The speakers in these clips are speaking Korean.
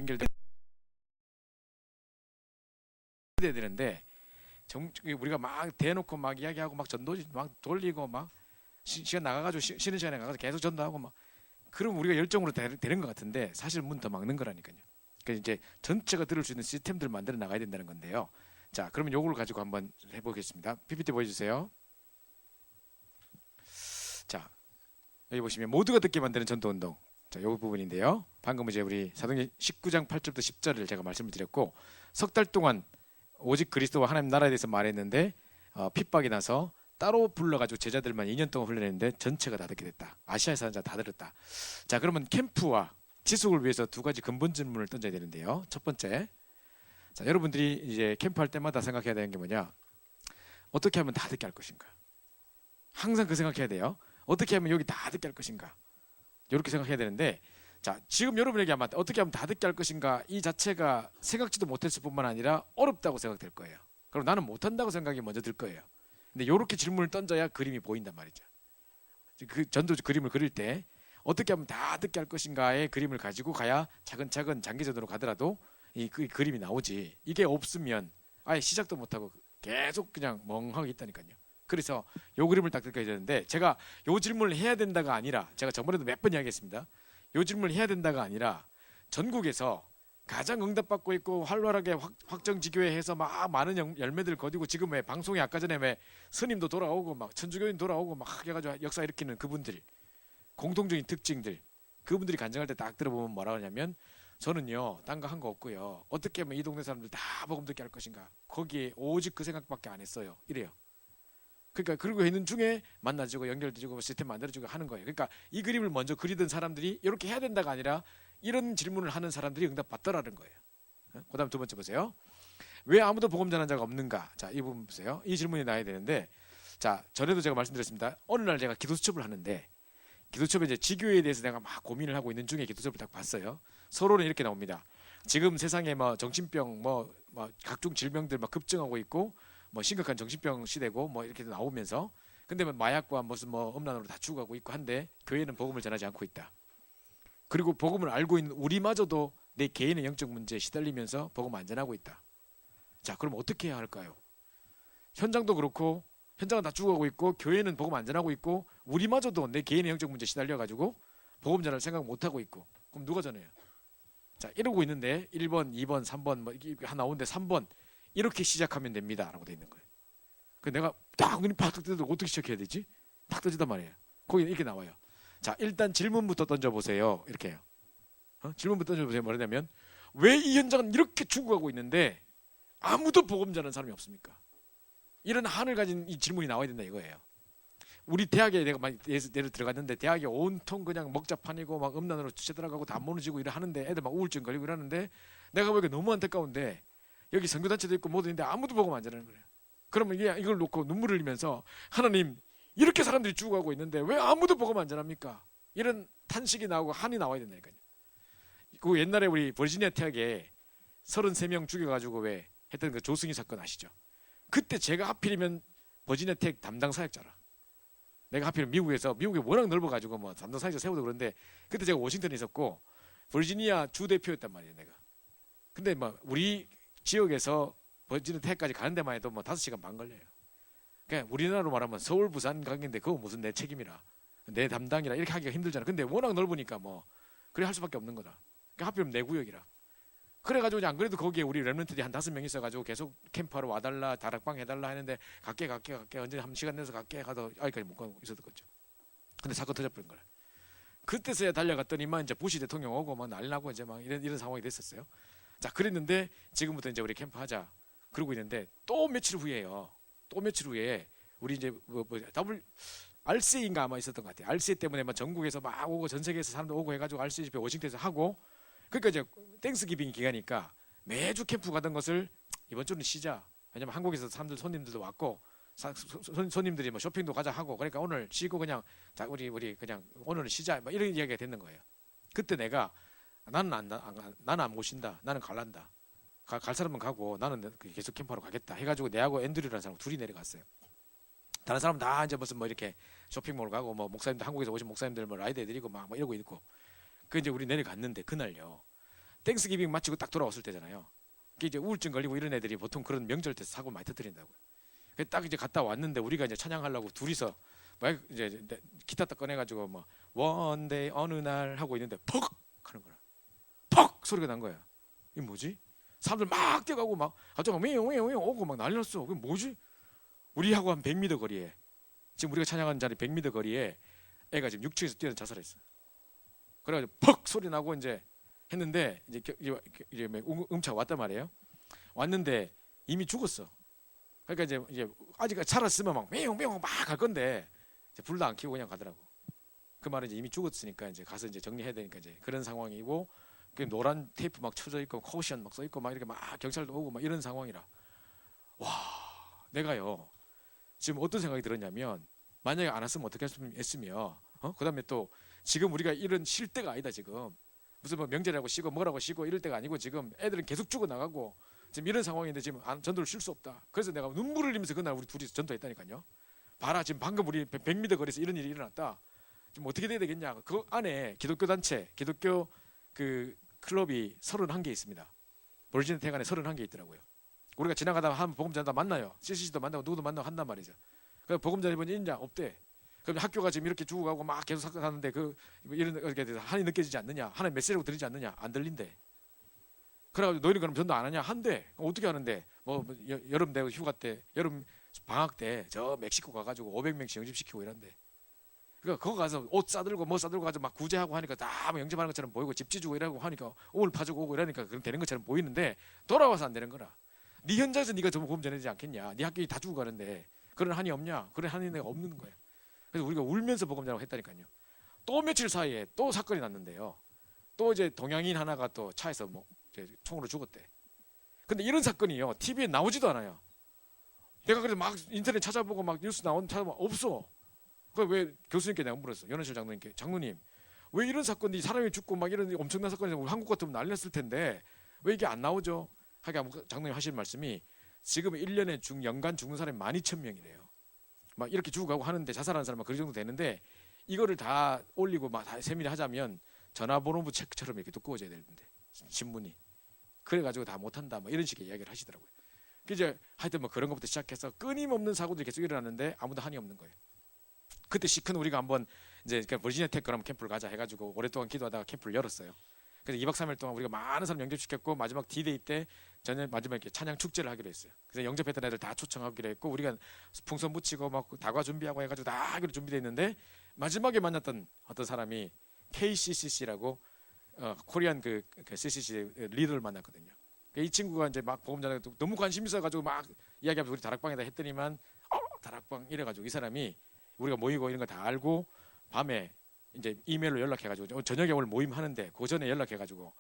연결돼야 되는데 우리가 막 대놓고 막 이야기하고 막 전도지 막 돌리고 막 시간 나가가지고 쉬는 시간에 가서 계속 전도하고 막 그럼 우리가 열정으로 되는 것 같은데 사실 문 더 막는 거라니까요. 그러니까 이제 전체가 들을 수 있는 시스템들 만들어 나가야 된다는 건데요. 자, 그러면 요걸 가지고 한번 해보겠습니다. PPT 보여주세요. 자, 여기 보시면 모두가 듣게 만드는 전도운동. 자, 요 부분인데요. 방금 이제 우리 사도행전 19장 8절부터 10절을 제가 말씀을 드렸고 석 달 동안 오직 그리스도와 하나님 나라에 대해서 말했는데 핍박이 나서 따로 불러가지고 제자들만 2년 동안 훈련했는데 전체가 다 듣게 됐다. 아시아의 사람자 다 들었다. 자, 그러면 캠프와 지속을 위해서 두 가지 근본 질문을 던져야 되는데요. 첫 번째, 자, 여러분들이 이제 캠프할 때마다 생각해야 되는 게 뭐냐? 어떻게 하면 다 듣게 할 것인가? 항상 그 생각해야 돼요. 어떻게 하면 여기 다 듣게 할 것인가? 이렇게 생각해야 되는데, 자, 지금 여러분에게 아마 어떻게 하면 다 듣게 할 것인가 이 자체가 생각지도 못했을 뿐만 아니라 어렵다고 생각될 거예요. 그럼 나는 못한다고 생각이 먼저 들 거예요. 근데 이렇게 질문을 던져야 그림이 보인단 말이죠. 그 전도 그림을 그릴 때 어떻게 하면 다 듣게 할 것인가의 그림을 가지고 가야 차근차근 장기전으로 가더라도 그 그림이 나오지. 이게 없으면 아예 시작도 못하고 계속 그냥 멍하게 있다니까요. 그래서 요 그림을 딱 그려야 되는데 제가 요 질문을 해야 된다가 아니라 제가 저번에도 몇 번 이야기했습니다. 요 질문을 해야 된다가 아니라 전국에서 가장 응답받고 있고 활발하게 확정지교회해서 막 많은 열매들 거두고 지금 왜 방송에 아까 전에 왜 스님도 돌아오고 막 천주교인 돌아오고 막 해가지고 역사 일으키는 그분들 공통적인 특징들 그분들이 간증할 때 딱 들어보면 뭐라 하냐면 저는요 딴 거 한 거 없고요 어떻게 하면 이 동네 사람들 다 복음 듣게 할 것인가 거기에 오직 그 생각밖에 안 했어요 이래요. 그러니까 그러고 있는 중에 만나주고 연결되고 시스템 만들어주고 하는 거예요. 그러니까 이 그림을 먼저 그리던 사람들이 이렇게 해야 된다가 아니라 이런 질문을 하는 사람들이 응답받더라는 거예요. 그 다음 두 번째 보세요. 왜 아무도 복음 전한 자가 없는가? 자, 이 부분 보세요. 이 질문이 나와야 되는데 자, 전에도 제가 말씀드렸습니다. 어느 날 제가 기도 수첩을 하는데 기도첩에 이제 지교에 대해서 내가 막 고민을 하고 있는 중에 기도첩을 딱 봤어요. 서로는 이렇게 나옵니다. 지금 세상에 뭐 정신병 뭐 각종 질병들 막 급증하고 있고 뭐 심각한 정신병 시대고 뭐 이렇게 나오면서 근데 뭐 마약과 무슨 뭐 음란으로 다 죽어가고 있고 한데 교회는 복음을 전하지 않고 있다. 그리고 복음을 알고 있는 우리마저도 내 개인의 영적 문제에 시달리면서 복음 안 전하고 있다. 자, 그럼 어떻게 해야 할까요? 현장도 그렇고 현장은 다 죽어가고 있고 교회는 복음 안 전하고 있고 우리마저도 내 개인의 영적 문제에 시달려가지고 복음 전할 생각 못하고 있고 그럼 누가 전해요? 자, 이러고 있는데 1번, 2번, 3번 뭐 이게 하나 나오는데 3번 이렇게 시작하면 됩니다 라고 돼 있는 거예요. 그 내가 딱 눈이 팍 뜨도 어떻게 시작해야 되지? 딱 떠지단 말이에요. 거기 이렇게 나와요. 자, 일단 질문부터 던져보세요. 이렇게 해요. 질문부터 던져보세요. 뭐냐면 왜 이 현장은 이렇게 죽어가고 있는데 아무도 복음 전하는 사람이 없습니까? 이런 한을 가진 이 질문이 나와야 된다 이거예요. 우리 대학에 내가 막 예를 들어갔는데 대학에 온통 그냥 먹자판이고 막 음란으로 치들어가고 다 무너지고 이래 하는데 애들 막 우울증 걸리고 이러는데 내가 보니까 너무 안타까운데 여기 선교단체도 있고 뭐도 있는데 아무도 복음 안 전하는 거예요. 그러면 이걸 놓고 눈물을 흘리면서 하나님 이렇게 사람들이 죽어가고 있는데 왜 아무도 복음 안 전합니까? 이런 탄식이 나오고 한이 나와야 된다니까요. 그 옛날에 우리 버지니아 태학에 33명 죽여가지고 왜 했던 그 조승희 사건 아시죠? 그때 제가 하필이면 버지니아 태학 담당 사역자라. 내가 하필 미국이 워낙 넓어가지고 뭐 담당 사역자 세우도 그런데 그때 제가 워싱턴에 있었고 버지니아 주 대표였단 말이에요 내가. 근데 뭐 우리 지역에서 버지니아 태학까지 가는 데만 해도 뭐 5시간 반 걸려요. 그냥 우리나라로 말하면 서울 부산 가는데 그거 무슨 내 책임이라 내 담당이라 이렇게 하기가 힘들잖아. 근데 워낙 넓으니까 뭐 그래 할 수밖에 없는 거다. 그러니까 하필이면 내 구역이라. 그래가지고 안 그래도 거기에 우리 랩런트들이 한 5명 있어가지고 계속 캠프하러 와달라 다락방 해달라 했는데 갈게 언제 한 시간 내서 갈게 가도 아직까지 못 가고 있었던 거죠. 근데 사건 터져버린 거예요. 그때서야 달려갔더니만 이제 부시 대통령 오고 막 난리 나고 이제 막 이런 상황이 됐었어요. 자, 그랬는데 지금부터 이제 우리 캠프 하자 그러고 있는데 또 며칠 후에요. 또 며칠 후에 우리 이제 RCA인가 아마 있었던 것 같아요. RCA 때문에 막 전국에서 막 오고 전 세계에서 사람들 오고 해가지고 RCA 집회 워싱턴에서 하고 그러니까 이제 땡스기빙 기간이니까 매주 캠프 가던 것을 이번 주는 쉬자. 왜냐면 한국에서 사람들 손님들도 왔고 손님들이 뭐 쇼핑도 가자 하고 그러니까 오늘 쉬고 그냥 자 우리 그냥 오늘은 쉬자 뭐 이런 이야기가 됐는 거예요. 그때 내가 나는 안 모신다. 나는 갈란다. 갈 사람은 가고 나는 계속 캠프하러 가겠다 해가지고 내하고 앤드류라는 사람 둘이 내려갔어요. 다른 사람 다 이제 무슨 뭐 이렇게 쇼핑몰 가고 뭐 목사님들 한국에서 오신 목사님들 뭐 라이드 해드리고 막 이러고 있고 그 이제 우리 내려갔는데 그날요 땡스기빙 마치고 딱 돌아왔을 때잖아요. 그게 이제 우울증 걸리고 이런 애들이 보통 그런 명절 때 사고 많이 터뜨린다고요. 딱 이제 갔다 왔는데 우리가 이제 찬양하려고 둘이서 막 이제 기타 딱 꺼내가지고 뭐 원데이 어느 날 하고 있는데 퍽 하는 거야. 퍽 소리가 난 거야. 이게 뭐지? 사람들 막 뛰어가고 막 갑자기 윙윙윙 오고 막 난리 났어. 그게 뭐지? 우리하고 한 100m 거리에 지금 우리가 찬양하는 자리 100m 거리에 애가 지금 6층에서 뛰어서 자살했어. 그래가지고 퍽 소리 나고 이제 했는데 이제 음차가 왔단 말이에요. 왔는데 이미 죽었어. 그러니까 이제 아직 살았으면 막 윙윙 막 갈 건데 이제 불도 안 켜고 그냥 가더라고. 그 말은 이제 이미 죽었으니까 이제 가서 이제 정리해야 되니까 이제 그런 상황이고 그 노란 테이프 막 쳐져 있고 코션 막 써 있고 막 이렇게 막 경찰도 오고 막 이런 상황이라 와 내가요 지금 어떤 생각이 들었냐면 만약에 안 왔으면 어떻게 했으며 그다음에 또 지금 우리가 이런 쉴 때가 아니다 지금 무슨 뭐 명절이라고 쉬고 뭐라고 쉬고 이럴 때가 아니고 지금 애들은 계속 죽어 나가고 지금 이런 상황인데 지금 전도를 쉴 수 없다. 그래서 내가 눈물을 흘리면서 그날 우리 둘이 전도했다니까요. 봐라 지금 방금 우리 100m 거리에서 이런 일이 일어났다. 지금 어떻게 돼야 되겠냐. 그 안에 기독교 단체 기독교 그 클럽이 31개 있습니다. 버지니아 텍 안에 31개 있더라고요. 우리가 지나가다가 한 복음 전도 만나요. CCC도 만나고 누구도 만나고 한단 말이죠. 그 복음 전도분이 있냐 없대. 그럼 학교가 지금 이렇게 죽어가고 막 계속 사건 하는데 그 이런 게 한이 느껴지지 않느냐? 하나의 메시지라고 들리지 않느냐? 안 들린대. 그래가지고 너희는 그럼 전도 안 하냐? 한대. 어떻게 하는데? 뭐 여름 되고 휴가 때 여름 방학 때 저 멕시코 가가지고 500명씩 영접시키고 이런데. 그러니까 거기 가서 옷 싸들고 뭐 싸들고 가서 막 구제하고 하니까 다뭐 영접하는 것처럼 보이고 집 지주고 이러고 하니까 오물 파주고 오고 이러니까 그럼 되는 것처럼 보이는데 돌아와서 안 되는 거라. 네 현장에서 네가 더 복음 전해야 되지 않겠냐? 네 학교에 다 주고 가는데 그런 한이 없냐? 그런 한이 내가 없는 거예요. 그래서 우리가 울면서 복음 전하고 했다니까요. 또 며칠 사이에 또 사건이 났는데요. 또 이제 동양인 하나가 또 차에서 뭐 총으로 죽었대. 근데 이런 사건이요 TV에 나오지도 않아요. 내가 그래서 막 인터넷 찾아보고 막 뉴스 나온 찾아보면 없어. 그 왜 교수님께 내가 물었어. 연원실 장로님께 장로님 왜 이런 사건이 사람이 죽고 막 이런 엄청난 사건이 우리 한국 같으면 난리 났을 텐데 왜 이게 안 나오죠? 하니까 장로님 하시는 말씀이 지금 1년에 연간 죽는 사람이 12,000명이래요. 막 이렇게 죽어가고 하는데 자살하는 사람은 그 정도 되는데 이거를 다 올리고 막 다 세밀히 하자면 전화번호부 체크처럼 이렇게 두꺼워져야 되는데 신문이 그래가지고 다 못한다 뭐 이런 식의 이야기를 하시더라고요. 이제 하여튼 뭐 그런 것부터 시작해서 끊임없는 사고들이 계속 일어나는데 아무도 한이 없는 거예요. 그때 시큰 우리가 한번 이제 버지니아 텍 그럼 캠프를 가자 해가지고 오랫동안 기도하다가 캠프를 열었어요. 그래서 2박 3일 동안 우리가 많은 사람 영접시켰고 마지막 D-Day 때 저는 마지막에 이렇게 찬양 축제를 하기로 했어요. 그래서 영접했던 애들 다 초청하기로 했고 우리가 풍선 붙이고 막 다과 준비하고 해가지고 다 하기로 준비돼 있는데 마지막에 만났던 어떤 사람이 KCCC라고 코리안 그 CCC 리더를 만났거든요. 이 친구가 이제 막 복음 전하고 너무 관심 있어가지고 막 이야기하면서 우리 다락방에다 했더니만 다락방 이래가지고 이 사람이 우리가 모이고 이런 거 다 알고 밤에 이제 이메일로 연락해가지고 저녁에 오늘 모임 하는데 그 전에 연락해가지고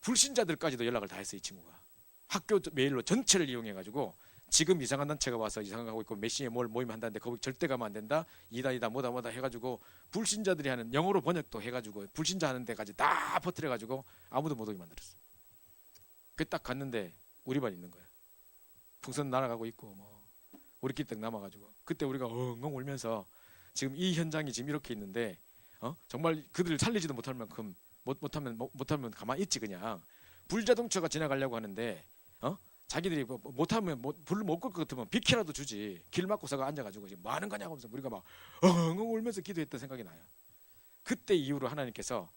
불신자들까지도 연락을 다 했어. 이 친구가 학교 메일로 전체를 이용해가지고 지금 이상한 단체가 와서 이상한 거 하고 있고 몇 시에 뭘 모임한다는데 거기 절대 가면 안 된다. 이다 뭐다 해가지고 불신자들이 하는 영어로 번역도 해가지고 불신자 하는 데까지 다 퍼뜨려가지고 아무도 못 오게 만들었어. 그 딱 갔는데 우리 반 있는 거야. 풍선 날아가고 있고 뭐 우리끼리 딱 남아가지고 그때 우리가 엉엉 울면서 지금 이 현장이 지금 이렇게 있는데 정말 그들을 살리지도 못할 만큼 못하면 가만히 있지 그냥 불자동차가 지나가려고 하는데 자기들이 못하면 불을 못 끌 것 같으면 비키라도 주지 길 막고서가 앉아가지고 지금 뭐 하는 거냐고 하면서 우리가 막 엉엉 울면서 기도했던 생각이 나요. 그때 이후로 하나님께서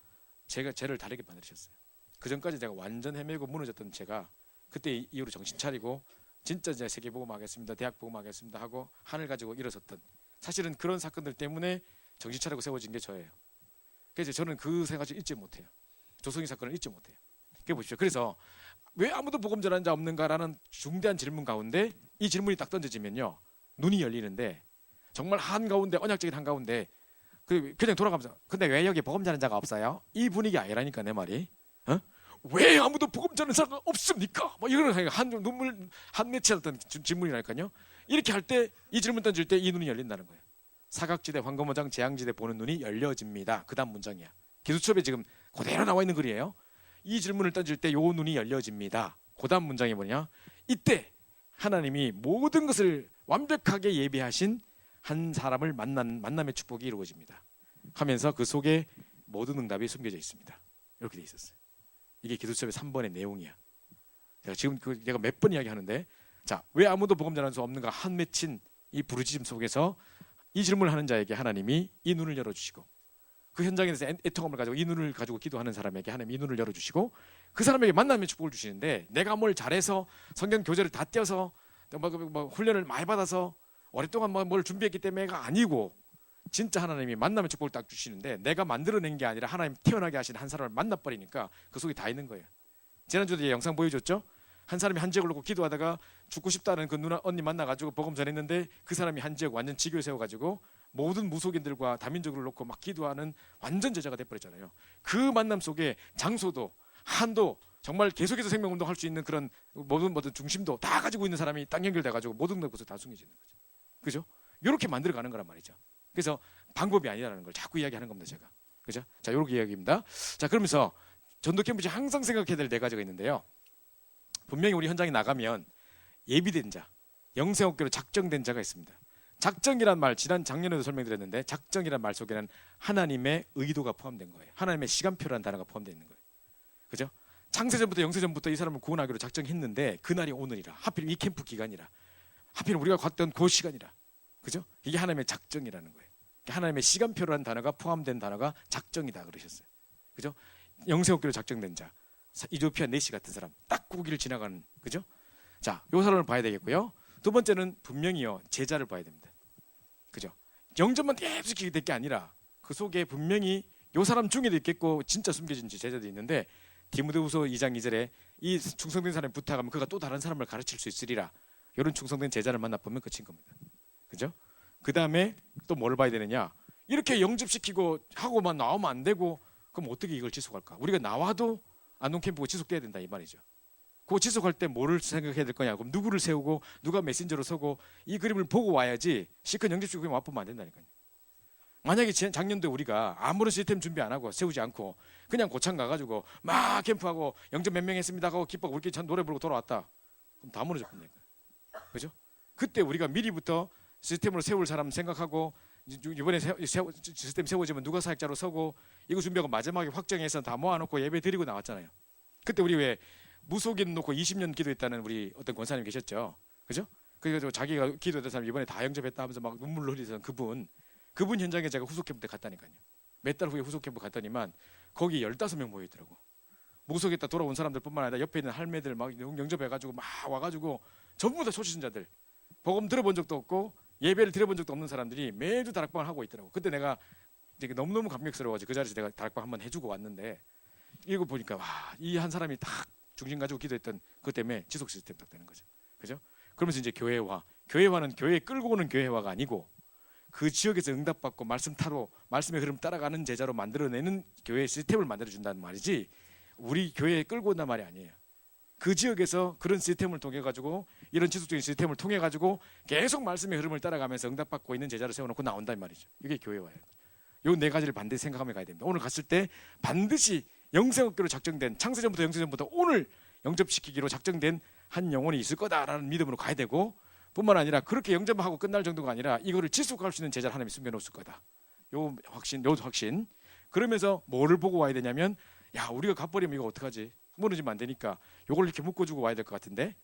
쟤를 다르게 만드셨어요. 그 전까지 제가 완전 헤매고 무너졌던 제가 그때 이후로 정신 차리고 진짜 제가 세계 복음하겠습니다, 대학 복음하겠습니다 하고 하늘 가지고 일어섰던 사실은 그런 사건들 때문에 정신 차리고 세워진 게 저예요. 그래서 저는 그 생각을 잊지 못해요. 조성희 사건을 잊지 못해요. 그게 보십시오. 그래서 왜 아무도 복음 전하는 자 없는가라는 중대한 질문 가운데 이 질문이 딱 던져지면요 눈이 열리는데 정말 한가운데 언약적인 한가운데 그냥 돌아가면서 근데 왜 여기 복음 전하는 자가 없어요? 이 분위기 아니라니까 내 말이. 왜 아무도 복음 전하는 자가 없습니까? 뭐 이런 눈물 한 맺힐 어떤 질문이랄까요. 이렇게 할 때 이 질문 던질 때 이 눈이 열린다는 거예요. 사각지대, 황금어장, 재앙지대 보는 눈이 열려집니다. 그 다음 문장이야. 기도첩에 지금 그대로 나와 있는 글이에요. 이 질문을 던질 때 요 눈이 열려집니다. 그 다음 문장이 뭐냐? 이때 하나님이 모든 것을 완벽하게 예비하신 한 사람을 만남의 축복이 이루어집니다. 하면서 그 속에 모든 응답이 숨겨져 있습니다. 이렇게 돼 있었어요. 이게 기도수업의 3번의 내용이야. 제가 지금 내가 몇 번 이야기하는데, 자, 왜 아무도 복음 전할 수 없는가 한 맺힌 이 부르짖음 속에서 이 질문을 하는 자에게 하나님이 이 눈을 열어주시고, 그 현장에서 애통함을 가지고 이 눈을 가지고 기도하는 사람에게 하나님이 이 눈을 열어주시고, 그 사람에게 만남의 축복을 주시는데, 내가 뭘 잘해서 성경 교재를 다 떼어서 뭐 훈련을 많이 받아서 오랫동안 뭘 준비했기 때문에가 아니고, 진짜 하나님이 만남의 축복을 딱 주시는데, 내가 만들어낸 게 아니라 하나님 태어나게 하신 한 사람을 만나버리니까 그 속에 다 있는 거예요. 지난주에 영상 보여줬죠? 한 사람이 한 지역을 놓고 기도하다가 죽고 싶다는 그 누나 언니 만나가지고 복음 전했는데, 그 사람이 한 지역 완전 지교에 세워가지고 모든 무속인들과 다민족을 놓고 막 기도하는 완전 제자가 돼버렸잖아요. 그 만남 속에 장소도 한도 정말 계속해서 생명운동할 수 있는 그런 모든 중심도 다 가지고 있는 사람이 딱 연결돼가지고 모든 것을 다 숨겨지는 거죠. 그죠? 이렇게 만들어가는 거란 말이죠. 그래서 방법이 아니라는 걸 자꾸 이야기하는 겁니다, 제가. 그죠? 자, 이렇게 이야기입니다. 자, 그러면서 전도 캠프지 항상 생각해야 될 4가지가 있는데요. 분명히 우리 현장에 나가면 예비된 자, 영생업계로 작정된 자가 있습니다. 작정이란 말, 작년에도 설명드렸는데, 작정이란 말 속에는 하나님의 의도가 포함된 거예요. 하나님의 시간표라는 단어가 포함되어 있는 거예요. 그죠? 창세전부터 영세전부터 이 사람을 구원하기로 작정했는데, 그날이 오늘이라, 하필 이 캠프 기간이라, 하필 우리가 갔던 그 시간이라. 그죠? 이게 하나님의 작정이라는 거예요. 하나님의 시간표라는 단어가 포함된 단어가 작정이다 그러셨어요. 그죠? 영생업계로 작정된 자, 이조피아 네시 같은 사람, 딱 그 길을 지나가는, 그죠? 자, 요 사람을 봐야 되겠고요. 두 번째는 분명히요, 제자를 봐야 됩니다. 그죠? 영접만 계속 시키게 될 게 아니라 그 속에 분명히 요 사람 중에도 있겠고 진짜 숨겨진 제자도 있는데, 디모데후서 2장 2절에 이 충성된 사람이 부탁하면 그가 또 다른 사람을 가르칠 수 있으리라. 이런 충성된 제자를 만나보면 끝인 겁니다. 그죠? 그 다음에 또 뭘 봐야 되느냐? 이렇게 영접시키고 하고만 나오면 안 되고, 그럼 어떻게 이걸 지속할까? 우리가 나와도 안동캠프가 지속돼야 된다 이 말이죠. 그 지속할 때 뭐를 생각해야 될 거냐? 그럼 누구를 세우고 누가 메신저로 서고 이 그림을 보고 와야지 시큰 영접시키고 그냥 와보면 안 된다니까요. 만약에 작년도에 우리가 아무런 시스템 준비 안 하고 세우지 않고 그냥 고창 가가지고 막 캠프하고 영접 몇 명 했습니다 하고 기뻐하고 우리끼리 참 노래 부르고 돌아왔다. 그럼 다 무너져 버립니다. 그죠? 그때 우리가 미리부터 시스템으로 세울 사람 생각하고, 이번에 시스템 세워지면 누가 사역자로 서고 이거 준비하고 마지막에 확정해서 다 모아놓고 예배 드리고 나왔잖아요. 그때 우리 왜 무속인 놓고 20년 기도했다는 우리 어떤 권사님 계셨죠. 그죠? 그래서 자기가 기도했던 사람 이번에 다 영접했다 하면서 막 눈물을 흘리던 그분 현장에 제가 후속 캠프 때 갔다니까요. 몇 달 후에 후속 캠프 갔더니만 거기 15명 모여있더라고. 무속했다 돌아온 사람들 뿐만 아니라 옆에 있는 할매들 막 영접해가지고 막 와가지고 전부 다 초신자들, 복음 들어본 적도 없고 예배를 드려본 적도 없는 사람들이 매주 다락방을 하고 있더라고. 그때 내가 너무너무 감격스러워가지고 그 자리에서 내가 다락방 한번 해주고 왔는데, 이거 보니까 와, 이 한 사람이 딱 중심 가지고 기도했던 그것 때문에 지속 시스템 딱 되는 거죠. 그죠? 그러면서 이제 교회화는 교회에 끌고 오는 교회화가 아니고 그 지역에서 응답받고 말씀 타로 말씀의 흐름 따라가는 제자로 만들어내는 교회 시스템을 만들어준다는 말이지, 우리 교회에 끌고 온단 말이 아니에요. 그 지역에서 그런 시스템을 통해 가지고, 이런 지속적인 시스템을 통해 가지고 계속 말씀의 흐름을 따라가면서 응답받고 있는 제자를 세워놓고 나온단 말이죠. 이게 교회화예요. 요 4가지를 반드시 생각하며 가야 됩니다. 오늘 갔을 때 반드시 영생업계로 작정된, 창세전부터 영세전부터 오늘 영접시키기로 작정된 한 영혼이 있을 거다라는 믿음으로 가야 되고, 뿐만 아니라 그렇게 영접하고 끝날 정도가 아니라 이거를 지속할 수 있는 제자를 하나님이 숨겨놓을 거다. 요 확신. 그러면서 뭐를 보고 와야 되냐면, 야, 우리가 갚버리면 이거 어떡하지? 무너지면 안 되니까 요걸 이렇게 묶어주고 와야 될 것 같은데.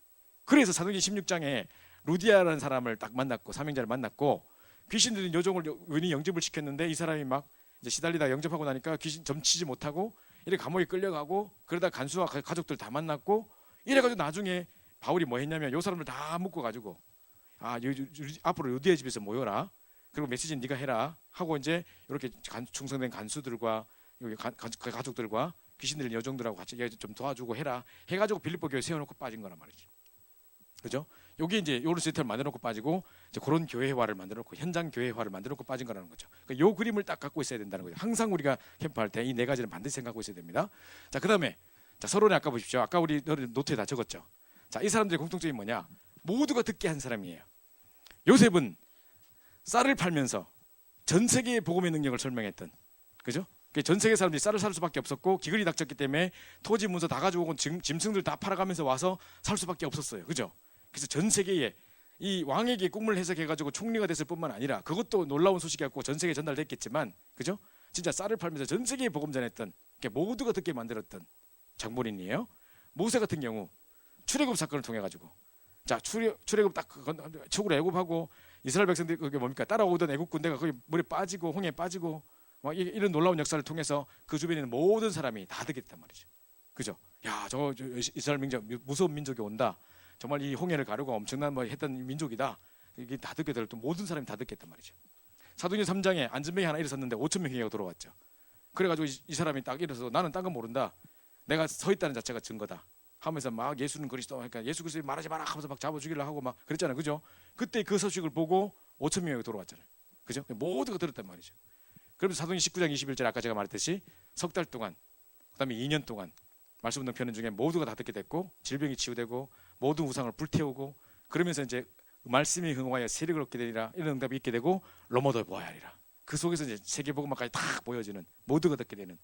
그래서 사도행전 16장에 루디아라는 사람을 딱 만났고, 사명자를 만났고, 귀신 들린 여종을 은히 영접을 시켰는데 이 사람이 막 이제 시달리다 영접하고 나니까 귀신 점치지 못하고 이렇게 감옥에 끌려가고, 그러다 간수와 가족들 다 만났고, 이래가지고 나중에 바울이 뭐 했냐면 요 사람들 다 묶어가지고, 앞으로 루디아 집에서 모여라, 그리고 메시지는 네가 해라 하고, 이제 이렇게 충성된 간수들과 가족들과 귀신 들린 여종들하고 같이 좀 도와주고 해라 해가지고 빌립보 교회 세워놓고 빠진 거란 말이죠. 그죠? 여기 이제 요런 시스템을 만들어놓고 빠지고, 이제 그런 교회화를 만들어놓고 현장 교회화를 만들어놓고 빠진 거라는 거죠. 그러니까 요 그림을 딱 갖고 있어야 된다는 거죠. 항상 우리가 캠프할 때 이 4가지를 반드시 생각하고 있어야 됩니다. 자, 그다음에 서론에 아까 보십시오. 아까 우리 노트에 다 적었죠. 자, 이 사람들의 공통점이 뭐냐? 모두가 듣게 한 사람이에요. 요셉은 쌀을 팔면서 전 세계의 복음의 능력을 설명했던, 그죠? 전 세계 사람들이 쌀을 살 수밖에 없었고, 기근이 닥쳤기 때문에 토지 문서 다 가지고 온 짐승들 다 팔아가면서 와서 살 수밖에 없었어요. 그죠? 그래서 전 세계에 이 왕에게 꿈을 해석해가지고 총리가 됐을 뿐만 아니라, 그것도 놀라운 소식이었고 전 세계에 전달됐겠지만, 그죠? 진짜 쌀을 팔면서 전 세계에 복음 전했던, 모두가 듣게 만들었던 장본인이에요. 모세 같은 경우 출애굽 사건을 통해 가지고 자 출애굽 딱 적으로 애굽하고 이스라엘 백성들이 그게 뭡니까 따라오던 애굽 군대가 거기 물에 빠지고 홍해에 빠지고 막 이런 놀라운 역사를 통해서 그 주변에 있는 모든 사람이 다 듣게 됐단 말이죠. 그죠? 야, 저 이스라엘 민족 무서운 민족이 온다. 정말 이 홍해를 가르고 엄청난 뭐 했던 민족이다. 이게 다 듣게 될 또 모든 사람이 다 듣겠단 말이죠. 사도행전 3장에 안전병이 하나 일어섰는데 5천 명이 돌아왔죠. 그래가지고 이 사람이 딱 일어서 나는 딴 건 모른다. 내가 서 있다는 자체가 증거다. 하면서 막 예수는 그리스도 그러니까 예수 그리스도 말하지 마라 하면서 막 잡아 죽이려 하고 막 그랬잖아요. 그죠? 그때 그 소식을 보고 5천 명이 돌아왔잖아요. 그죠? 모두가 들었단 말이죠. 그러면서 사도행전 19장 21절 아까 제가 말했듯이 석 달 동안 그다음에 2년 동안 말씀 운동 편은 중에 모두가 다 듣게 됐고 질병이 치유되고 모든 우상을 불태우고 그러면서 이제 말씀이 흥하여 세력을 얻게 되리라 이런 응답이 있게 되고 로마도 보아야 하리라. 그 속에서 이제 세계복음화까지 다 보여지는 모두가 듣게 되는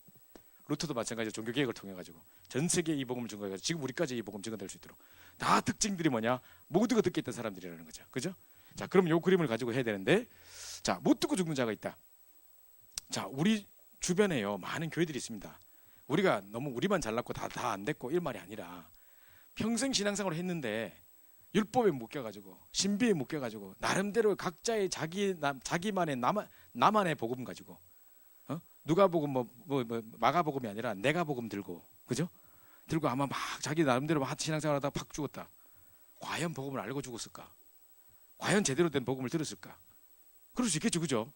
루터도 마찬가지로 종교개혁을 통해 가지고 전 세계에 이 복음을 증거해서 지금 우리까지 이 복음 증거될 수 있도록 다 특징들이 뭐냐 모두가 듣게 했던 사람들이라는 거죠. 그죠? 자, 그럼 요 그림을 가지고 해야 되는데 자, 못 듣고 죽는 자가 있다. 자, 우리 주변에요 많은 교회들이 있습니다. 우리가 너무 우리만 잘났고 다 안 됐고 이런 말이 아니라 평생 신앙생활을 했는데 율법에 묶여가지고 신비에 묶여가지고 나름대로 각자의 자기만의 나만의 복음 가지고 누가복음 뭐 마가복음이 아니라 내가 복음 들고 그죠? 들고 아마 막 자기 나름대로 막 신앙생활하다가 팍 죽었다. 과연 복음을 알고 죽었을까? 과연 제대로 된 복음을 들었을까? 그럴 수 있겠죠, 그죠?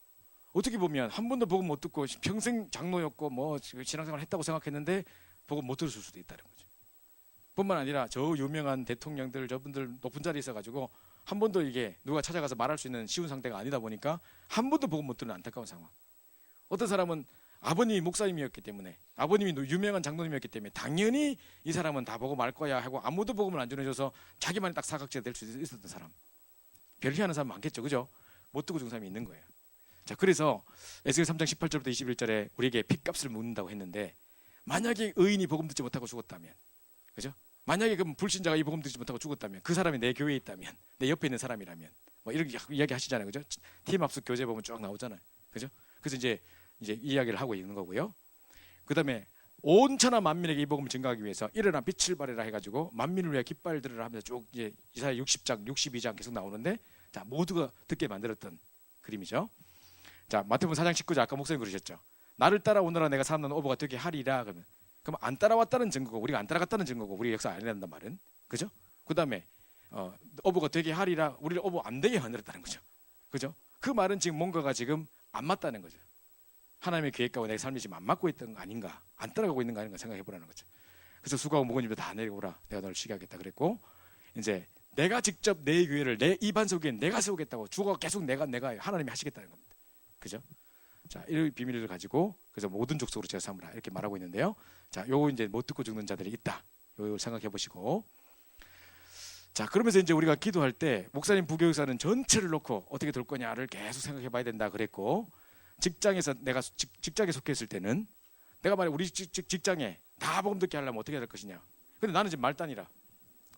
어떻게 보면 한 번도 복음 못 듣고 평생 장로였고 뭐 신앙생활 했다고 생각했는데 복음 못 들었을 수도 있다는 거죠. 뿐만 아니라 저 유명한 대통령들 저분들 높은 자리에 있어가지고 한 번도 이게 누가 찾아가서 말할 수 있는 쉬운 상태가 아니다 보니까 한 번도 복음 못 듣는 안타까운 상황. 어떤 사람은 아버님이 목사님이었기 때문에 아버님이 유명한 장로님이었기 때문에 당연히 이 사람은 다 복음 알 거야 하고 아무도 복음을 안 전해줘서 자기만이 딱 사각지가 될 수 있었던 사람. 별희하는 사람 많겠죠, 그죠? 못 듣고 죽은 사람이 있는 거예요. 자, 그래서 에스겔 3장 18절부터 21절에 우리에게 핏값을 묻는다고 했는데 만약에 의인이 복음 듣지 못하고 죽었다면, 그죠? 만약에 그 불신자가 이 복음 듣지 못하고 죽었다면 그 사람이 내 교회에 있다면 내 옆에 있는 사람이라면 뭐 이렇게 이야기 하시잖아요, 그죠? 팀 합숙 교재 보면 쭉 나오잖아요, 그죠? 그래서 이제 이야기를 하고 있는 거고요. 그 다음에 온 천하 만민에게 이 복음을 증가하기 위해서 일어나 빛을 발해라 해가지고 만민을 위해 깃발 들으라 하면서 쭉 이제 이사야 60장, 62장 계속 나오는데 자 모두가 듣게 만들었던 그림이죠. 자 마태복음 4장 19절 아까 목사님 그러셨죠. 나를 따라오너라 내가 사람 낳는 어부가 되게 하리라. 그럼 안 따라왔다는 증거고 우리가 안 따라갔다는 증거고 우리 역사 안 해낸단 말은 그죠? 그 다음에 어부가 되게 하리라 우리를 어부 안 되게 만들었다는 거죠. 그죠? 그 말은 지금 뭔가가 지금 안 맞다는 거죠. 하나님의 계획과 내 삶이 지금 안 맞고 있던 거 아닌가, 안 따라가고 있는 거 아닌가 생각해 보라는 거죠. 그래서 수고하고 목원님도 다 내려오라. 내가 너를 쉬게 하겠다 그랬고 이제 내가 직접 내 교회를 내 입안 속에 내가 세우겠다고 주가 계속 내가 하나님이 하시겠다는 겁니다. 그죠? 자, 이 비밀을 가지고 그래서 모든 족속으로 제가 삼으라 이렇게 말하고 있는데요. 자, 요거 이제 못 듣고 죽는 자들이 있다. 요거 생각해 보시고. 자, 그러면서 이제 우리가 기도할 때 목사님 부교육사는 전체를 놓고 어떻게 될 거냐를 계속 생각해 봐야 된다 그랬고 직장에서 내가 직장에 속해 있을 때는 내가 만약 우리 직장에 다 복음 듣게 하려면 어떻게 해야 될 것이냐. 근데 나는 지금 말단이라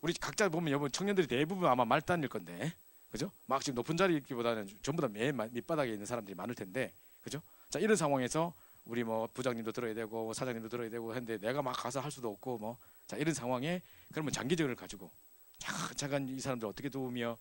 우리 각자 보면 여러분 청년들이 대부분 아마 말단일 건데 그죠? 막 지금 높은 자리 있기보다는 전부 다 맨 밑바닥에 있는 사람들이 많을 텐데 그죠? 자 이런 상황에서 우리 뭐 부장님도 들어야 되고 사장님도 들어야 되고 했는데 내가 막 가서 할 수도 없고 뭐 자 이런 상황에 그러면 장기적을 가지고 잠깐 이 사람들 어떻게 도우며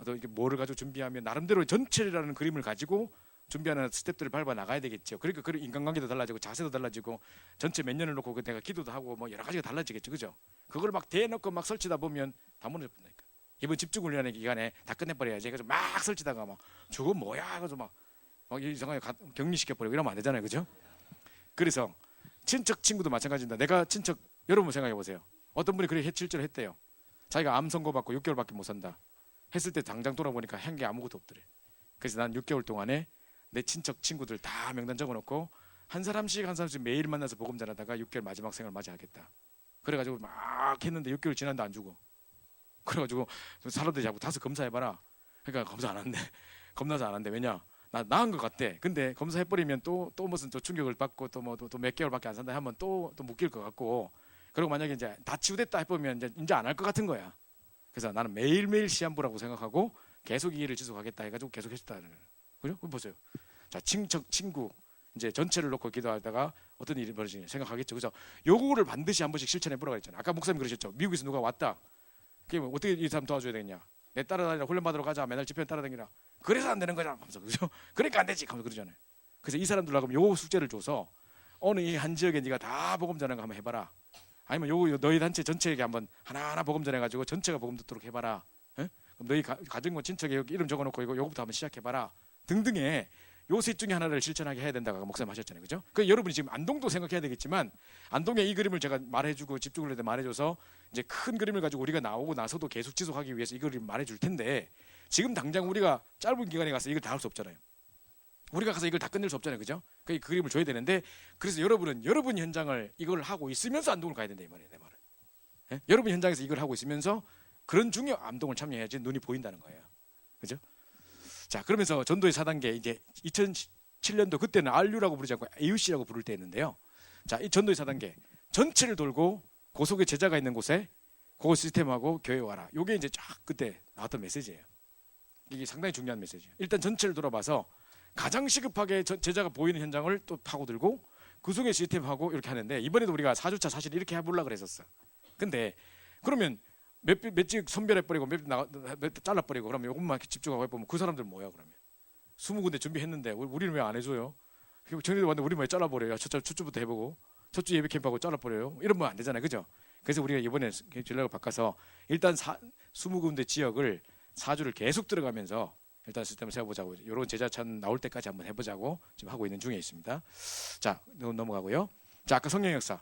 또 이게 뭐를 가지고 준비하면 나름대로 전체라는 그림을 가지고 준비하는 스텝들을 밟아 나가야 되겠죠. 그러니까 그 인간관계도 달라지고 자세도 달라지고 전체 몇 년을 놓고 내가 기도도 하고 뭐 여러 가지가 달라지겠죠, 그죠? 그걸 막 대놓고 막 설치다 보면 다 무너져 버린다니까. 이번 집중훈련의 기간에 다 끝내버려야지. 그래서 막 설치다가 막 저거 뭐야, 그래서 막 이상하게 격리시켜 버리고 이러면 안 되잖아요, 그죠? 그래서 친척 친구도 마찬가지입니다. 내가 친척 여러분 생각해 보세요. 어떤 분이 그렇게 실제로 했대요. 자기가 암 선고 받고 6개월밖에 못 산다 했을 때 당장 돌아보니까 한 게 아무것도 없더래. 그래서 난 6개월 동안에 내 친척 친구들 다 명단 적어놓고 한 사람씩 매일 만나서 복음 전하다가 6개월 마지막 생을 맞이하겠다. 그래가지고 막 했는데 6개월 지났는데 안 죽어. 그래가지고 사람들이 자꾸 다섯 검사해봐라. 그러니까 검사 안 한대. 겁나서 안 한대. 왜냐? 나 나은 것 같대. 근데 검사해버리면 또 무슨 또 충격을 받고 또 몇 개월밖에 안 산다 하면 또 묶일 것 같고. 그리고 만약에 이제 다 치유됐다 해보면 이제 안 할 것 같은 거야. 그래서 나는 매일매일 시한부라고 생각하고 계속 이 일을 지속하겠다 해가지고 계속 했다는 거예요. 그죠? 보세요. 자, 친척 친구 이제 전체를 놓고 기도하다가 어떤 일이 벌어지냐 생각하겠죠. 그래서 요거를 반드시 한 번씩 실천해 보라고 했잖아요. 아까 목사님 그러셨죠. 미국에서 누가 왔다. 그게 뭐 어떻게 이 사람 도와줘야 되겠냐. 내 따라다니라 훈련 받으러 가자. 맨날 집회 따라다니라. 그래서 안 되는 거잖아. 하면서 그죠? 그러니까 안 되지. 하면서 그러잖아요. 그래서 이 사람들하고 요 숙제를 줘서 어느 이 한 지역에 네가 다 복음 전하는 거 한번 해봐라. 아니면 요 너희 단체 전체에게 한번 하나하나 복음 전해가지고 전체가 복음 듣도록 해봐라. 에? 그럼 너희 가정과 친척에 이름 적어놓고 이거 요거부터 한번 시작해봐라. 등등의 요 셋 중에 하나를 실천하게 해야 된다고 목사님 하셨잖아요. 그죠? 그 여러분이 지금 안동도 생각해야 되겠지만 안동의 이 그림을 제가 말해주고 집중을 해서 말해줘서 이제 큰 그림을 가지고 우리가 나오고 나서도 계속 지속하기 위해서 이 그림을 말해줄 텐데 지금 당장 우리가 짧은 기간에 가서 이걸 다 할 수 없잖아요. 우리가 가서 이걸 다 끝낼 수 없잖아요. 그죠? 그 그림을 줘야 되는데 그래서 여러분은 여러분 현장을 이걸 하고 있으면서 안동을 가야 된다 이 말이에요. 내 말은. 예? 여러분 현장에서 이걸 하고 있으면서 그런 중요 안동을 참여해야지 눈이 보인다는 거예요. 그죠? 자, 그러면서 전도의 4단계 이제 2007년도 그때는 RU라고 부르지 않고 AUC라고 부를 때였는데요. 자, 이 전도의 4단계 전체를 돌고 그 속에 제자가 있는 곳에 그 시스템하고 교회 와라. 요게 이제 쫙 그때 나왔던 메시지예요. 이게 상당히 중요한 메시지예요. 일단 전체를 돌아봐서 가장 시급하게 제자가 보이는 현장을 또 파고들고 그 속에 시스템하고 이렇게 하는데 이번에도 우리가 4주차 사실 이렇게 해보려고 그랬었어. 근데 그러면 몇집 선별해버리고 몇 잘라버리고 그러면 요것만 집중하고 해보면 그 사람들 뭐야 그러면 20군데 준비했는데 우리는 왜 안 해줘요? 정리도 왔는데 우리 왜 잘라버려요? 첫 주부터 해보고 첫 주 예배 캠프하고 잘라버려요? 이러면 안 되잖아요. 그죠? 그래서 우리가 이번에 전략을 바꿔서 일단 20군데 지역을 4주를 계속 들어가면서 일단 시스템을 세워보자고 이런 제자찬 나올 때까지 한번 해보자고 지금 하고 있는 중에 있습니다. 자, 넘어가고요. 자, 아까 성령 역사.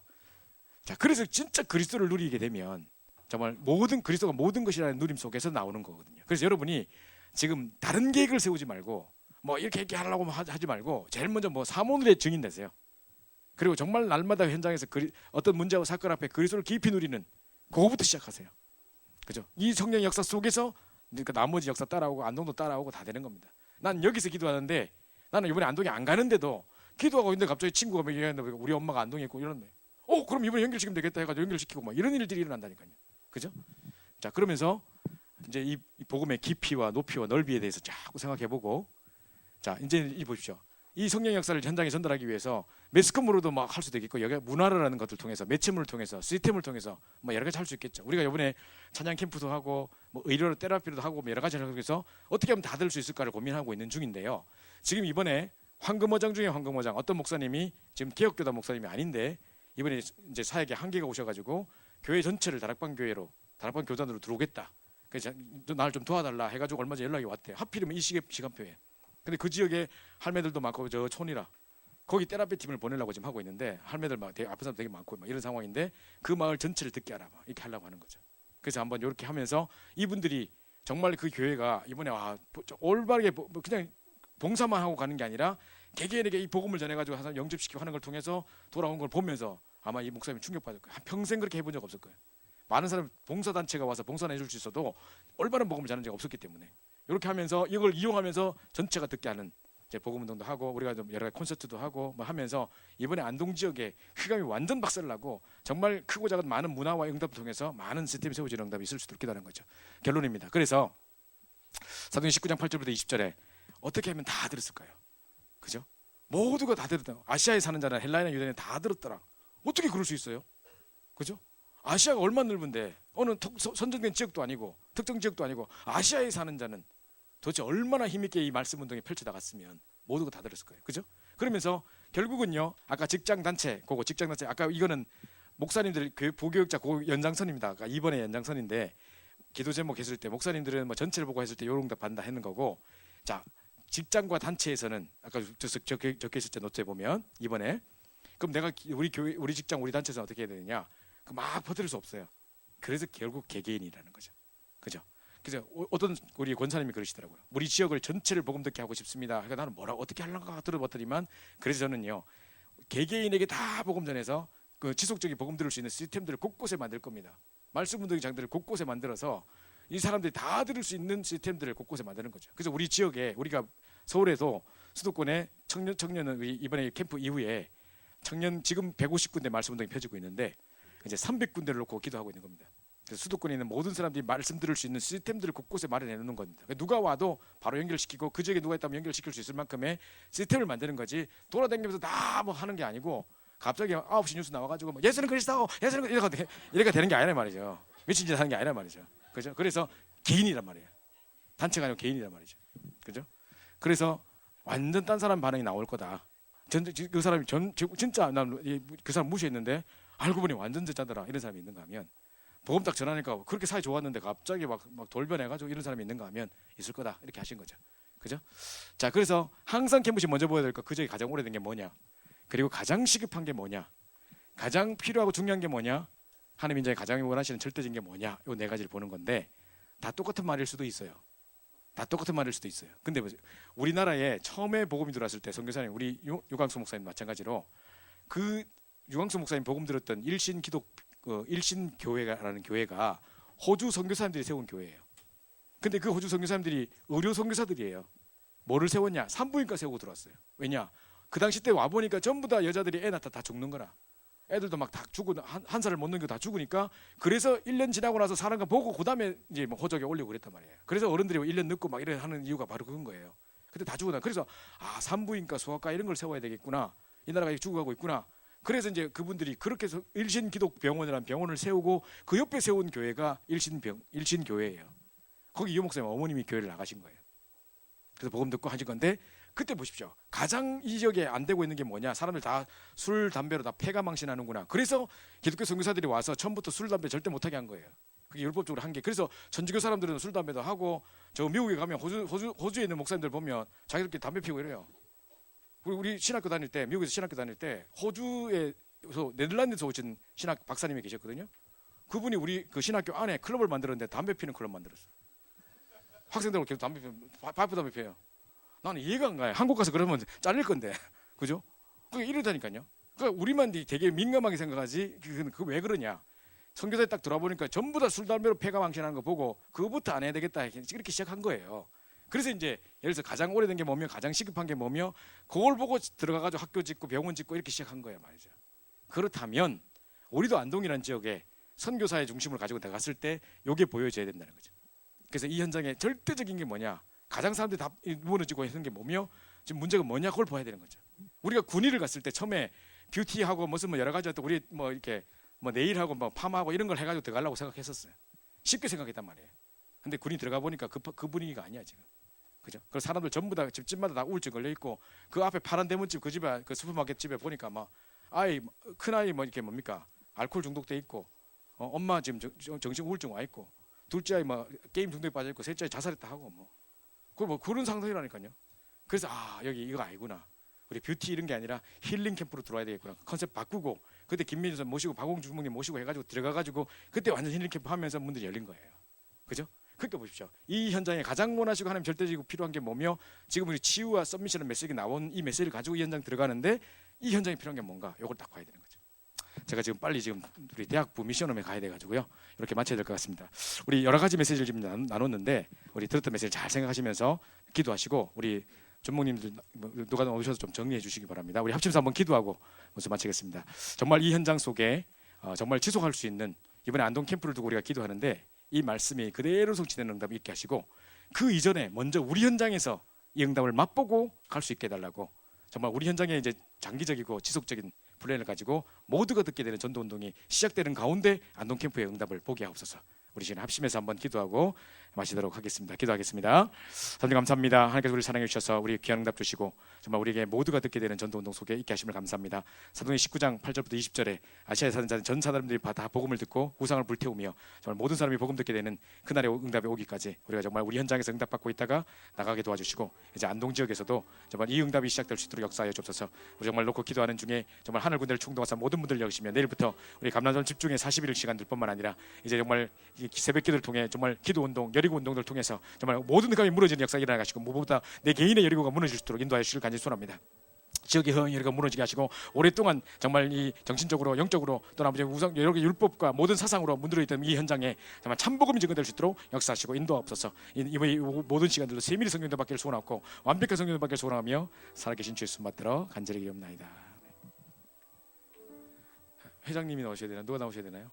자, 그래서 진짜 그리스도를 누리게 되면 정말 모든 그리스도가 모든 것이라는 누림 속에서 나오는 거거든요. 그래서 여러분이 지금 다른 계획을 세우지 말고 뭐 이렇게 하려고 하지 말고 제일 먼저 뭐 사모늘의 증인 되세요. 그리고 정말 날마다 현장에서 어떤 문제와 사건 앞에 그리스도를 깊이 누리는 그거부터 시작하세요. 그죠? 이 성령 역사 속에서 그러니까 나머지 역사 따라오고 안동도 따라오고 다 되는 겁니다. 난 여기서 기도하는데 나는 이번에 안동에 안 가는데도 기도하고 있는데 갑자기 친구가 얘기하는데 우리 엄마가 안동에 있고 이러는데 그럼 이번에 연결시키면 되겠다 해가지고 연결시키고 막 이런 일들이 일어난다니까요. 그죠? 자, 그러면서 이제 이 복음의 깊이와 높이와 넓이에 대해서 자꾸 생각해보고 자, 이제 이 보십시오. 이 성령 역사를 현장에 전달하기 위해서 매스컴으로도 막 할 수도 있겠고 여기 문화라는 것들 통해서 매체물을 통해서 시스템을 통해서 뭐 여러 가지 할 수 있겠죠. 우리가 이번에 찬양 캠프도 하고 뭐 의료 테라피도 하고 뭐 여러 가지를 하기 위해서 어떻게 하면 다 될 수 있을까를 고민하고 있는 중인데요. 지금 이번에 황금어장 중에 황금어장 어떤 목사님이 지금 개혁교단 목사님이 아닌데 이번에 이제 사역에 한계가 오셔가지고 교회 전체를 다락방 교단으로 들어오겠다. 그래서 나를 좀 도와달라 해가지고 얼마 전에 연락이 왔대요. 하필이면 이 시간표에. 근데 그 지역에 할매들도 많고 저 촌이라 거기 테라피 팀을 보내려고 지금 하고 있는데 할매들 막 되게 아픈 사람 되게 많고 막 이런 상황인데 그 마을 전체를 듣게 하라 막 이렇게 하려고 하는 거죠. 그래서 한번 이렇게 하면서 이분들이 정말 그 교회가 이번에 올바르게 그냥 봉사만 하고 가는 게 아니라 개개인에게 이 복음을 전해가지고 항상 영접시키고 하는 걸 통해서 돌아온 걸 보면서 아마 이 목사님이 충격받을 거예요. 평생 그렇게 해본 적 없을 거예요. 많은 사람 봉사단체가 와서 봉사는 해줄 수 있어도 올바른 복음을 전한 적이 없었기 때문에 이렇게 하면서 이걸 이용하면서 전체가 듣게 하는 이제 복음운동도 하고 우리가 좀 여러 가지 콘서트도 하고 뭐 하면서 이번에 안동 지역에 휘감이 완전 박살나고 정말 크고 작은 많은 문화와 응답을 통해서 많은 시스템이 세워지는 응답이 있을 수도 있다는 거죠. 결론입니다. 그래서 사도행 19장 8절부터 20절에 어떻게 하면 다 들었을까요? 그죠? 모두가 다 들었다. 아시아에 사는 자나 헬라이나 유대인은 다 들었더라. 어떻게 그럴 수 있어요? 그죠? 아시아가 얼마나 넓은데 어느 선정된 지역도 아니고 특정 지역도 아니고 아시아에 사는 자는 도대체 얼마나 힘있게 이 말씀 운동이 펼쳐나갔으면 모두가 다 들었을 거예요. 그죠? 그러면서 결국은요. 아까 직장 단체 아까 이거는 목사님들 부교육자 연장선입니다. 그러니까 이번에 연장선인데 기도 제목 했을 때 목사님들은 뭐 전체를 보고 했을 때 요런 응답 받는다 하는 거고 자 직장과 단체에서는 아까 적혀 있을 때 노트에 보면 이번에 그럼 내가 우리 직장 우리 단체에서는 어떻게 해야 되느냐 막 퍼뜨릴 수 없어요. 그래서 결국 개개인이라는 거죠. 그죠? 그래서 어떤 우리 권사님이 그러시더라고요. 우리 지역을 전체를 복음 듣게 하고 싶습니다. 그러니까 나는 뭐라 어떻게 하려가 들어봤더니만 그래서 저는요 개개인에게 다 복음 전해서 그 지속적인 복음 들을 수 있는 시스템들을 곳곳에 만들 겁니다. 말씀 운동의 장들을 곳곳에 만들어서 이 사람들이 다 들을 수 있는 시스템들을 곳곳에 만드는 거죠. 그래서 우리 지역에 우리가 서울에도 수도권에 청년은 이번에 캠프 이후에 청년 지금 150군데 말씀 운동이 펴지고 있는데 이제 300군데를 놓고 기도하고 있는 겁니다. 그래서 수도권에 있는 모든 사람들이 말씀 들을 수 있는 시스템들을 곳곳에 마련해 놓는 겁니다. 그러니까 누가 와도 바로 연결시키고 그 지역에 누가 있다면 연결시킬 수 있을 만큼의 시스템을 만드는 거지, 돌아다니면서 다 뭐 하는 게 아니고 갑자기 9시 뉴스 나와가지고 뭐 예수는 그리스도, 예수는 이래가 되는 게 아니란 말이죠. 미친 짓 하는 게 아니란 말이죠. 그죠? 그래서 개인이란 말이에요. 단체가 아니고 개인이란 말이죠. 그죠? 그래서 완전 딴 사람 반응이 나올 거다. 그 사람이 진짜 난 그 사람 무시했는데 알고 보니 완전 저자더라, 이런 사람이 있는가 하면, 복음 딱 전하니까 그렇게 사이 좋았는데 갑자기 막 돌변해가지고 이런 사람이 있는가 하면 있을 거다, 이렇게 하신 거죠. 그죠? 자, 그래서 항상 캠프시 먼저 보여야 될 거, 그 적이 가장 오래된 게 뭐냐, 그리고 가장 시급한 게 뭐냐, 가장 필요하고 중요한 게 뭐냐, 하나님 인자에 가장 원하시는 절대적인 게 뭐냐, 요 네 가지를 보는 건데 다 똑같은 말일 수도 있어요. 다 똑같은 말일 수도 있어요. 근데 우리나라에 처음에 복음이 들어왔을 때 선교사님, 우리 유광수 목사님 마찬가지로 그 유광수 목사님 복음 들었던 일신교회라는 교회가 호주 선교사님들이 세운 교회예요. 근데 그 호주 선교사님들이 의료 선교사들이에요. 뭐를 세웠냐? 산부인과 세우고 들어왔어요. 왜냐? 그 당시 때 와보니까 전부 다 여자들이 애 낳다 다 죽는 거라. 애들도 막 다 죽고 한 살을 못 넘겨 다 죽으니까, 그래서 1년 지나고 나서 사는 거 보고 그 다음에 이제 뭐 호적에 올리고 그랬단 말이에요. 그래서 어른들이 1년 늦고 막 이래 하는 이유가 바로 그건 거예요. 근데 다 죽어나. 그래서 산부인과 소아과 이런 걸 세워야 되겠구나. 이 나라가 죽어가고 있구나. 그래서 이제 그분들이 그렇게 해서 일신기독병원이라는 병원을 세우고 그 옆에 세운 교회가 일신교회예요. 거기 유 목사님 어머님이 교회를 나가신 거예요. 그래서 복음 듣고 하신 건데, 그때 보십시오. 가장 이 지역에 안 되고 있는 게 뭐냐? 사람들 다 술, 담배로 다 폐가망신하는구나. 그래서 기독교 선교사들이 와서 처음부터 술, 담배 절대 못하게 한 거예요. 그게 율법적으로 한 게. 그래서 전주교 사람들은 술, 담배도 하고, 저 미국에 가면 호주에 있는 목사님들 보면 자기들끼리 담배 피우고 이래요. 우리 신학교 다닐 때, 미국에서 신학교 다닐 때 호주에서 네덜란드에서 오신 신학 박사님이 계셨거든요. 그분이 우리 그 신학교 안에 클럽을 만들었는데 담배 피는 클럽 만들었어요. 학생들하고 계속 파이프 담배 피워요. 나는 이해가 안 가요. 한국 가서 그러면 잘릴 건데, 그죠? 그게 이러다니까요. 그러니까 우리만 되게 민감하게 생각하지. 그 왜 그러냐? 선교사에 딱 들어보니까 전부 다 술, 담배로 폐가망신하는 거 보고 그거부터 안 해야 되겠다, 이렇게 시작한 거예요. 그래서 이제 예를 들어서 가장 오래된 게 뭐며, 가장 시급한 게 뭐며, 그걸 보고 들어가가지고 학교 짓고 병원 짓고 이렇게 시작한 거예요, 말이죠. 그렇다면 우리도 안동이라는 지역에 선교사의 중심을 가지고 나갔을 때 이게 보여져야 된다는 거죠. 그래서 이 현장의 절대적인 게 뭐냐, 가장 사람들이 다 무너지고 있는 게 뭐며, 지금 문제가 뭐냐, 그걸 봐야 되는 거죠. 우리가 군의를 갔을 때 처음에 뷰티하고 무슨 뭐 여러 가지 또 우리 뭐 이렇게 뭐 네일하고 뭐 파마하고 이런 걸 해가지고 들어가려고 생각했었어요. 쉽게 생각했단 말이에요. 근데 군이 들어가 보니까 그 분위기가 아니야 지금, 그죠? 그 사람들 전부 다 집집마다 다 우울증 걸려 있고, 그 앞에 파란 대문집 그 집에, 그 슈퍼마켓 집에 보니까 막 큰 아이 뭐 이렇게 뭡니까 알코올 중독돼 있고, 엄마 지금 정신 우울증 와 있고, 둘째 아이 뭐 게임 중독에 빠져 있고, 셋째 아이 자살했다 하고 뭐 그런 상황이라니까요. 그래서 여기 이거 아니구나. 우리 뷰티 이런 게 아니라 힐링 캠프로 들어와야 되겠구나. 컨셉 바꾸고, 그때 김민주 선 모시고 박홍주 주목님 모시고 해가지고 들어가가지고 그때 완전 힐링 캠프 하면서 문들이 열린 거예요. 그죠? 그러니까 보십시오. 이 현장에 가장 원하시고 하나님 절대적이고 필요한 게 뭐며, 지금 우리 치유와 서미션의 메시지가 나온 이 메시지를 가지고 이 현장 들어가는데, 이 현장에 필요한 게 뭔가, 이걸 딱 봐야 되는 거죠. 제가 지금 빨리 지금 우리 대학부 미션홈에 가야 돼가지고요, 이렇게 마쳐야 될 것 같습니다. 우리 여러 가지 메시지를 지금 나눴는데, 우리 들었던 메시지 잘 생각하시면서 기도하시고, 우리 전목님들 누가 오셔서 좀 정리해 주시기 바랍니다. 우리 합심사 한번 기도하고 먼저 마치겠습니다. 정말 이 현장 속에 정말 지속할 수 있는, 이번에 안동 캠프를 두고 우리가 기도하는데 이 말씀이 그대로 성취되는 응답이 있게 하시고, 그 이전에 먼저 우리 현장에서 이 응답을 맛보고 갈 수 있게 해달라고, 정말 우리 현장에 이제 장기적이고 지속적인 플랜을 가지고 모두가 듣게 되는 전도운동이 시작되는 가운데 안동 캠프의 응답을 보게 하옵소서. 우리 지금 합심해서 한번 기도하고 마치도록 하겠습니다. 기도하겠습니다. 하나님 감사합니다. 하나님께서 우리 사랑해 주셔서 우리 귀한 응답 주시고, 정말 우리에게 모두가 듣게 되는 전도운동 속에 있게 하심을 감사합니다. 사도행 19장 8절부터 20절에 아시아에 사는 전 사람들이 다 복음을 듣고 우상을 불태우며 정말 모든 사람이 복음 듣게 되는 그날의 응답이 오기까지 우리가 정말 우리 현장에서 응답받고 있다가 나가게 도와주시고, 이제 안동 지역에서도 정말 이 응답이 시작될 수 있도록 역사하여 주옵소서. 우리 정말 놓고 기도하는 중에 정말 하늘 군대를 충동하사 모든 분들 여기시며, 내일부터 우리 감람전 집중의 41일 시간들뿐만 아니라 이제 정말 새벽 기도를 통해 정말 기도 운동, 여리고 운동들을 통해서 정말 모든 감이 무너지는 역사가 일어나 가시고, 무엇보다 내 개인의 여리고가 무너질 수 있도록 인도하여 주실 간절히 소원합니다. 지역의 여리고가 무너지게 하시고, 오랫동안 정말 이 정신적으로 영적으로 또는 아버지 우상 여러 개 율법과 모든 사상으로 문드러 있던 이 현장에 정말 참복음이 증거될 수 있도록 역사하시고 인도하옵소서. 이 모든 시간들로 세밀히 성경도 받기를 소원하고 완벽한 성경도 받기를 소원하며 살아계신 주 예수 받들어 간절히 기도합나이다. 회장님이 나오셔야 되나? 누가 나오셔야 되나요?